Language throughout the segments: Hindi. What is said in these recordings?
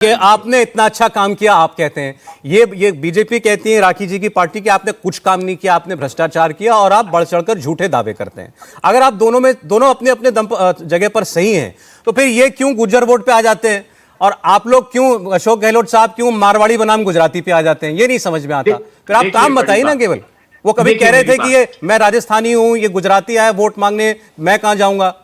कि आपने इतना अच्छा काम किया, आप कहते हैं ये बीजेपी कहती है राखी जी की पार्टी कि आपने कुछ काम नहीं किया, आपने भ्रष्टाचार किया और आप बढ़ चढ़कर झूठे दावे करते हैं। अगर आप दोनों अपने अपने जगह पर सही हैं तो फिर ये क्यों गुज्जर वोट पे आ जाते हैं और आप लोग क्यों, अशोक गहलोत साहब क्यों मारवाड़ी बनाम गुजराती पे आ जाते हैं? ये नहीं समझ में आता। फिर आप काम बताइए ना। केवल वो कभी कह रहे थे कि ये मैं राजस्थानी हूं, ये गुजराती आए वोट मांगने, मैं कहां जाऊंगा।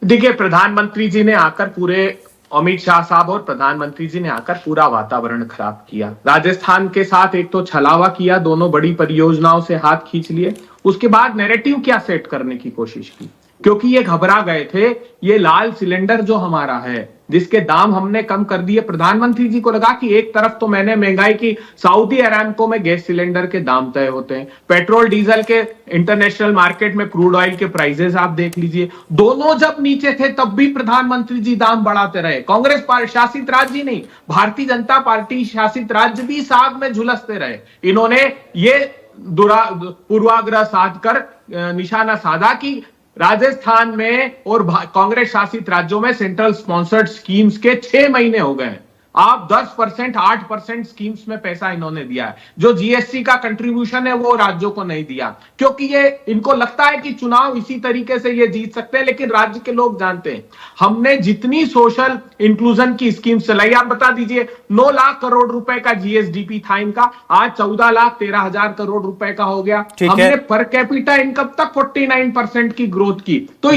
देखिए, प्रधानमंत्री जी ने आकर पूरे अमित शाह साहब और प्रधानमंत्री जी ने आकर पूरा वातावरण खराब किया। राजस्थान के साथ एक तो छलावा किया, दोनों बड़ी परियोजनाओं से हाथ खींच लिए। उसके बाद नैरेटिव क्या सेट करने की कोशिश की, क्योंकि ये घबरा गए थे। ये लाल सिलेंडर जो हमारा है, जिसके दाम हमने कम कर दिए, प्रधानमंत्री जी को लगा कि एक तरफ तो मैंने महंगाई की, सऊदी अरामको में गैस सिलेंडर के दाम तय होते हैं, पेट्रोल डीजल के इंटरनेशनल मार्केट में क्रूड ऑयल के प्राइसेस आप देख लीजिए, दोनों जब नीचे थे तब भी प्रधानमंत्री जी दाम बढ़ाते रहे। कांग्रेस शासित राज्य नहीं, भारतीय जनता पार्टी शासित राज्य भी इस आग में झुलसते रहे। इन्होंने ये पूर्वाग्रह साध कर निशाना साधा कि राजस्थान में और कांग्रेस शासित राज्यों में सेंट्रल स्पॉन्सर्ड स्कीम्स के 6 महीने हो गए। आप 10%, 8% स्कीम्स में पैसा इन्होंने दिया है। जो जीएसटी का कंट्रीब्यूशन है वो राज्यों को नहीं दिया, क्योंकि ये इनको लगता है कि चुनाव इसी तरीके से ये जीत सकते हैं। लेकिन राज्य के लोग जानते हैं हमने जितनी सोशल इंक्लूजन की स्कीम चलाई, आप बता दीजिए, 9 लाख करोड़ रुपए का जीएसडीपी था इनका, आज 14,13,000 करोड़ रुपए का हो गया। हमने पर कैपिटा इनकम तक 49% की ग्रोथ की, तो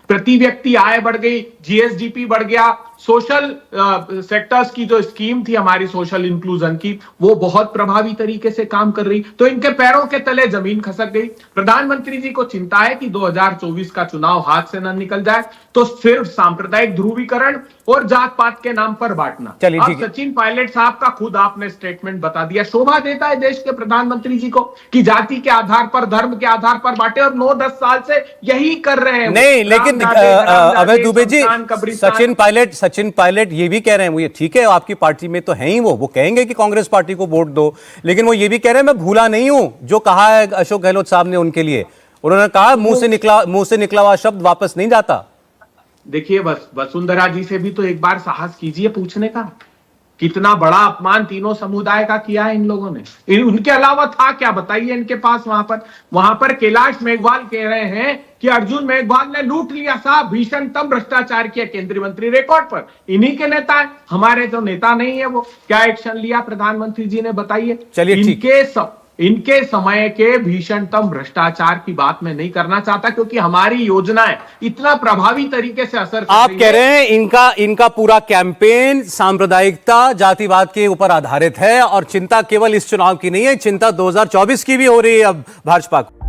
प्रति व्यक्ति आय बढ़ गई, जीएसडीपी बढ़ गया। सोशल सेक्टर्स की जो स्कीम थी हमारी सोशल इंक्लूजन की, वो बहुत प्रभावी तरीके से काम कर रही, तो इनके पैरों के तले जमीन खसक गई। प्रधानमंत्री जी को चिंता है कि 2024 का चुनाव हाथ से न निकल जाए, तो सिर्फ सांप्रदायिक ध्रुवीकरण और जात पात के नाम पर बांटना। अब सचिन पायलट साहब का खुद आपने स्टेटमेंट बता दिया। शोभा देता है देश के प्रधानमंत्री जी को कि जाति के आधार पर, धर्म के आधार पर बांटे, और 9-10 साल से यही कर रहे हैं। नहीं, लेकिन अभय दुबे जी, सचिन पायलट ये भी कह रहे हैं, वो ये ठीक है आपकी पार्टी में तो है ही, वो कहेंगे कि कांग्रेस पार्टी को वोट दो, लेकिन वो ये भी कह रहे हैं मैं भूला नहीं हूं जो कहा है अशोक गहलोत साहब ने उनके लिए। उन्होंने कहा मुंह से निकला हुआ शब्द वापस नहीं जाता। देखिए, वसुंधरा जी से भी तो एक बार साहस कीजिए पूछने का, कितना बड़ा अपमान तीनों समुदाय का किया है इन लोगों ने। उनके अलावा था क्या बताइए इनके पास? वहां पर कैलाश मेघवाल कह रहे हैं कि अर्जुन मेघवाल ने लूट लिया साहब, भीषणतम भ्रष्टाचार किया केंद्रीय मंत्री, रिकॉर्ड पर। इन्हीं के नेता है, हमारे तो नेता नहीं है वो। क्या एक्शन लिया प्रधानमंत्री जी ने बताइए? चलिए, इनके समय के भीषणतम भ्रष्टाचार की बात मैं नहीं करना चाहता, क्योंकि हमारी योजनाएं इतना प्रभावी तरीके से असर कर आप कह रहे हैं इनका पूरा कैंपेन सांप्रदायिकता, जातिवाद के ऊपर आधारित है, और चिंता केवल इस चुनाव की नहीं है, चिंता 2024 की भी हो रही है अब भाजपा को।